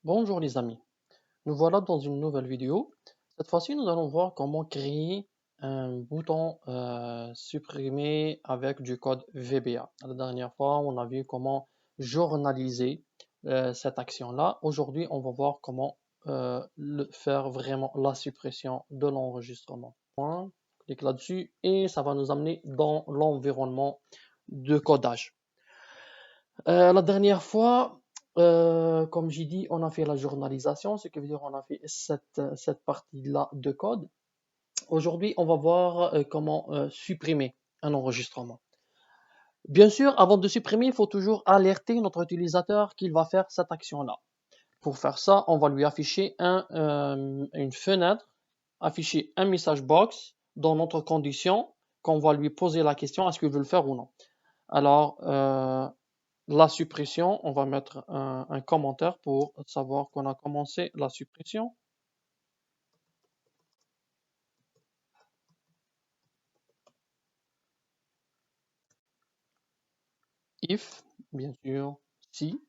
Bonjour les amis, nous voilà dans une nouvelle vidéo. Cette fois-ci, nous allons voir comment créer un bouton supprimer avec du code VBA. La dernière fois, on a vu comment journaliser cette action-là. Aujourd'hui, on va voir comment faire vraiment la suppression de l'enregistrement. Clique là-dessus et ça va nous amener dans l'environnement de codage. La dernière fois, comme j'ai dit, on a fait la journalisation, ce qui veut dire on a fait cette partie-là de code. Aujourd'hui, on va voir comment supprimer un enregistrement. Bien sûr, avant de supprimer, il faut toujours alerter notre utilisateur qu'il va faire cette action-là. Pour faire ça, on va lui afficher une fenêtre, afficher un message box dans notre condition, qu'on va lui poser la question est-ce qu'il veut le faire ou non. Alors, la suppression, on va mettre un commentaire pour savoir qu'on a commencé la suppression. If, bien sûr, si,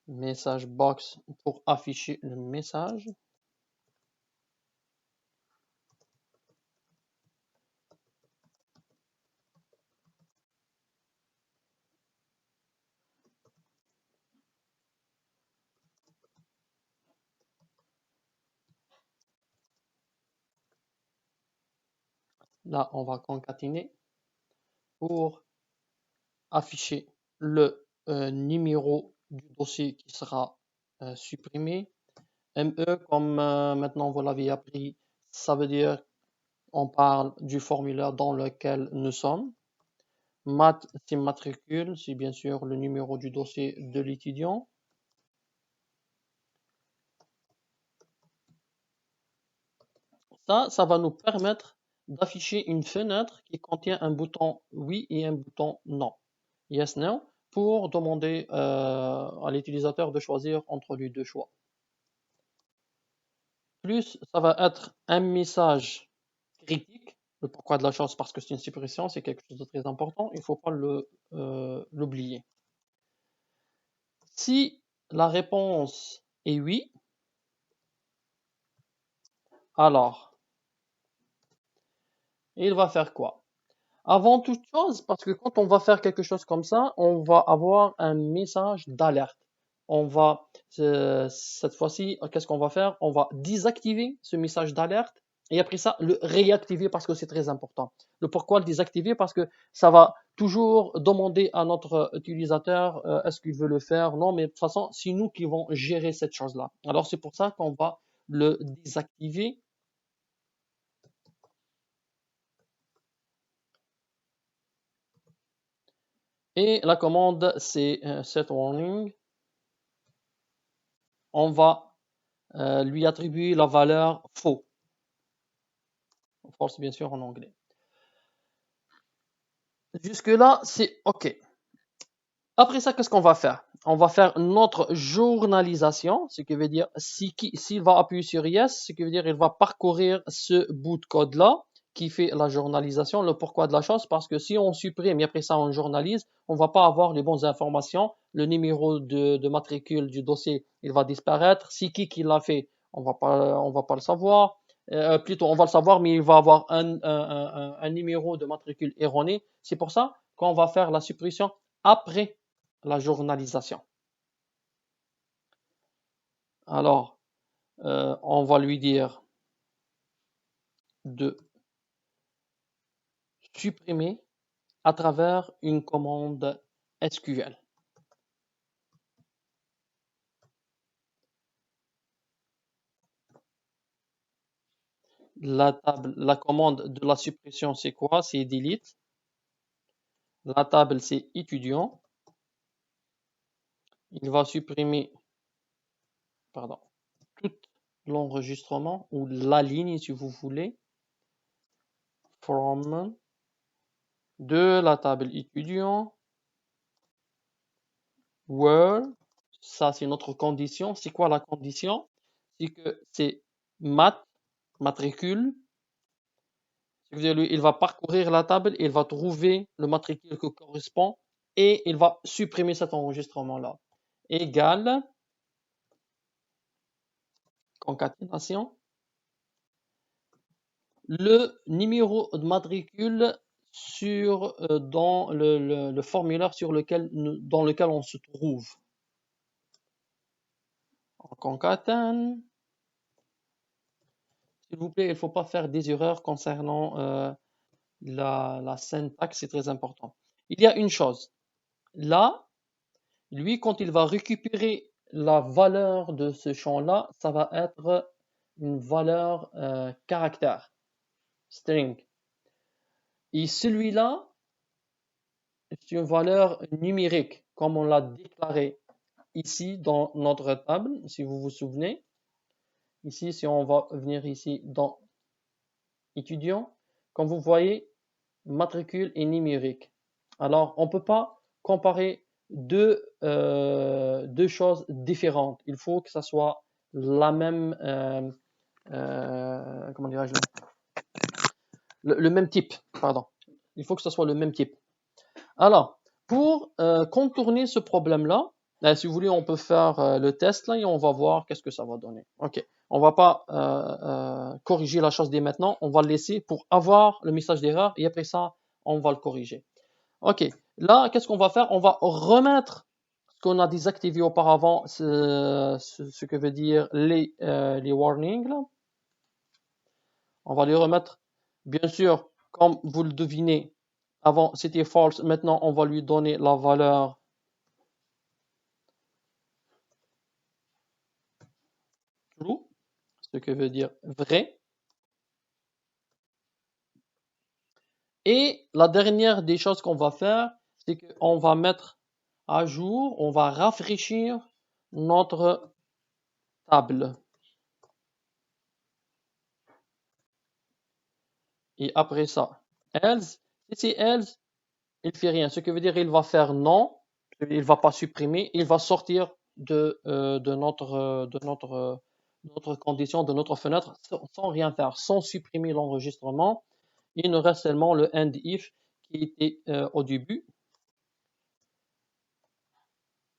message box pour afficher le message. Là, on va concaténer pour afficher le numéro du dossier qui sera supprimé. ME, comme maintenant vous l'avez appris, ça veut dire on parle du formulaire dans lequel nous sommes. Mat, c'est matricule, c'est bien sûr le numéro du dossier de l'étudiant. Ça va nous permettre d'afficher une fenêtre qui contient un bouton oui et un bouton non. Yes, no, pour demander à l'utilisateur de choisir entre les deux choix. Plus, ça va être un message critique. Le pourquoi de la chose, parce que c'est une suppression, c'est quelque chose de très important. Il ne faut pas l'oublier. Si la réponse est oui, alors, il va faire quoi? Avant toute chose, parce que quand on va faire quelque chose comme ça, on va avoir un message d'alerte. On va, cette fois-ci, qu'est-ce qu'on va faire? On va désactiver ce message d'alerte et après ça, le réactiver parce que c'est très important. Le pourquoi le désactiver? Parce que ça va toujours demander à notre utilisateur est-ce qu'il veut le faire? Non, mais de toute façon, c'est nous qui vont gérer cette chose-là. Alors c'est pour ça qu'on va le désactiver. Et la commande, c'est set warning. On va lui attribuer la valeur faux. False, bien sûr, en anglais. Jusque-là, c'est OK. Après ça, qu'est-ce qu'on va faire? On va faire notre journalisation, ce qui veut dire s'il va appuyer sur Yes, ce qui veut dire il va parcourir ce bout de code-là qui fait la journalisation. Le pourquoi de la chose, parce que si on supprime et après ça on journalise, on va pas avoir les bonnes informations. Le numéro de matricule du dossier, il va disparaître. Si qui l'a fait, on va pas le savoir. Plutôt, on va le savoir, mais il va avoir un numéro de matricule erroné. C'est pour ça qu'on va faire la suppression après la journalisation. Alors, on va lui dire de supprimer à travers une commande SQL. La commande de la suppression, c'est quoi? C'est delete. La table, c'est étudiant. Il va supprimer, pardon, tout l'enregistrement ou la ligne, si vous voulez, from de la table étudiant, where, ça c'est notre condition. C'est quoi la condition? C'est que c'est matricule. Il va parcourir la table, il va trouver le matricule qui correspond et il va supprimer cet enregistrement-là. Égal concaténation, le numéro de matricule dans le formulaire dans lequel on se trouve. On concatène. S'il vous plaît, il ne faut pas faire des erreurs concernant la syntaxe, c'est très important. Il y a une chose. Là, lui, quand il va récupérer la valeur de ce champ-là, ça va être une valeur caractère, string. Et celui-là, c'est une valeur numérique, comme on l'a déclaré ici dans notre table, si vous vous souvenez. Ici, si on va venir ici dans étudiant, comme vous voyez, matricule et numérique. Alors, on ne peut pas comparer deux choses différentes. Il faut que ça soit la même, comment dirais-je, le même type, pardon. Il faut que ce soit le même type. Alors, pour contourner ce problème-là, si vous voulez, on peut faire le test là et on va voir qu'est-ce que ça va donner. Ok, on va pas corriger la chose dès maintenant, on va le laisser pour avoir le message d'erreur et après ça, on va le corriger. Ok, là, qu'est-ce qu'on va faire? On va remettre ce qu'on a désactivé auparavant, ce que veut dire les warnings là. On va les remettre, bien sûr, comme vous le devinez, avant c'était false, maintenant on va lui donner la valeur true, ce que veut dire vrai. Et la dernière des choses qu'on va faire, c'est qu'on va mettre à jour, on va rafraîchir notre table. Et après ça, else, si c'est else, il fait rien. Ce qui veut dire il va faire non, il va pas supprimer, il va sortir de notre condition, de notre fenêtre, sans rien faire, sans supprimer l'enregistrement. Il nous reste seulement le end if qui était au début.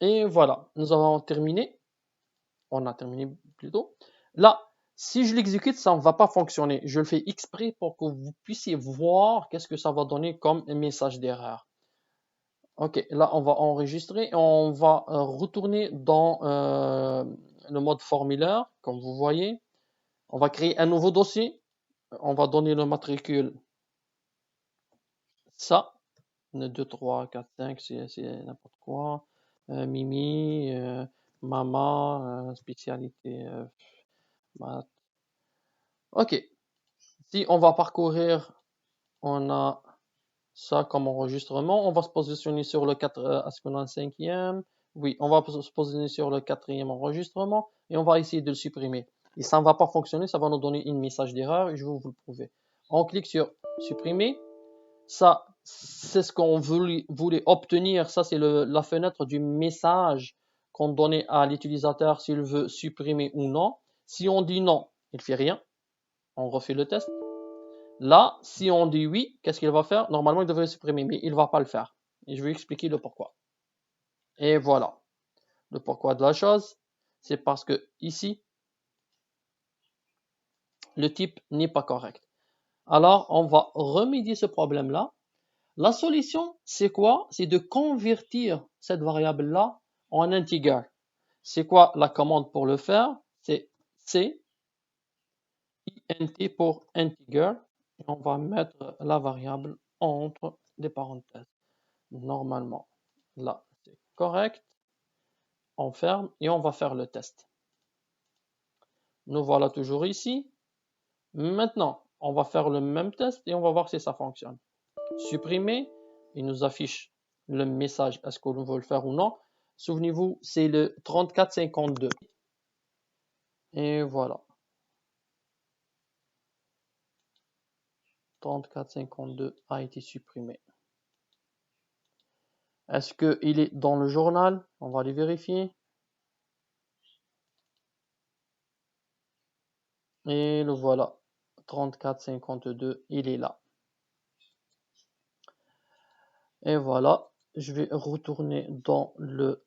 Et voilà, nous avons terminé. On a terminé plutôt. Là, si je l'exécute, ça ne va pas fonctionner. Je le fais exprès pour que vous puissiez voir qu'est-ce que ça va donner comme message d'erreur. Ok, là, on va enregistrer et on va retourner dans le mode formulaire, comme vous voyez. On va créer un nouveau dossier. On va donner le matricule. Ça, 2, 3, 4, 5, c'est n'importe quoi. Mimi, maman, spécialité maths. Ok, si on va parcourir, on a ça comme enregistrement. On va se positionner sur le 4, est-ce qu'on a un cinquième? Oui, on va se positionner sur le quatrième enregistrement et on va essayer de le supprimer. Et ça ne va pas fonctionner, ça va nous donner un message d'erreur et je vais vous le prouver. On clique sur supprimer. Ça, c'est ce qu'on voulait obtenir. Ça, c'est la fenêtre du message qu'on donnait à l'utilisateur s'il veut supprimer ou non. Si on dit non, il ne fait rien. On refait le test. Là, si on dit oui, qu'est-ce qu'il va faire? Normalement, il devrait supprimer, mais il ne va pas le faire. Et je vais expliquer le pourquoi. Et voilà. Le pourquoi de la chose, c'est parce que ici, le type n'est pas correct. Alors, on va remédier ce problème-là. La solution, c'est quoi? C'est de convertir cette variable-là en integer. C'est quoi la commande pour le faire? C'est C, int pour integer. Et on va mettre la variable entre des parenthèses. Normalement, là, c'est correct. On ferme et on va faire le test. Nous voilà toujours ici. Maintenant, on va faire le même test et on va voir si ça fonctionne. Supprimer, il nous affiche le message, est-ce qu'on veut le faire ou non. Souvenez-vous, c'est le 3452. Et voilà. 3452 a été supprimé. Est-ce qu'il est dans le journal? On va aller vérifier. Et le voilà. 3452, il est là. Et voilà. Je vais retourner dans le...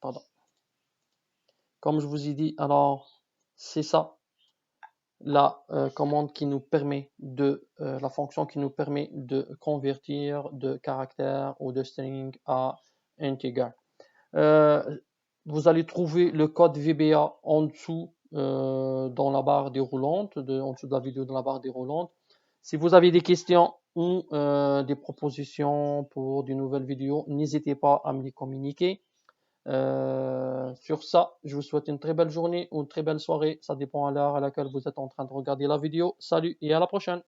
pardon. Comme je vous ai dit, alors, C'est ça la commande qui nous permet la fonction qui nous permet de convertir de caractère ou de string à integer. Vous allez trouver le code VBA en dessous dans la barre déroulante, en dessous de la vidéo dans la barre déroulante. Si vous avez des questions ou des propositions pour de nouvelles vidéos, n'hésitez pas à me les communiquer. Sur ça, je vous souhaite une très belle journée ou une très belle soirée. Ça dépend à l'heure à laquelle vous êtes en train de regarder la vidéo. Salut et à la prochaine.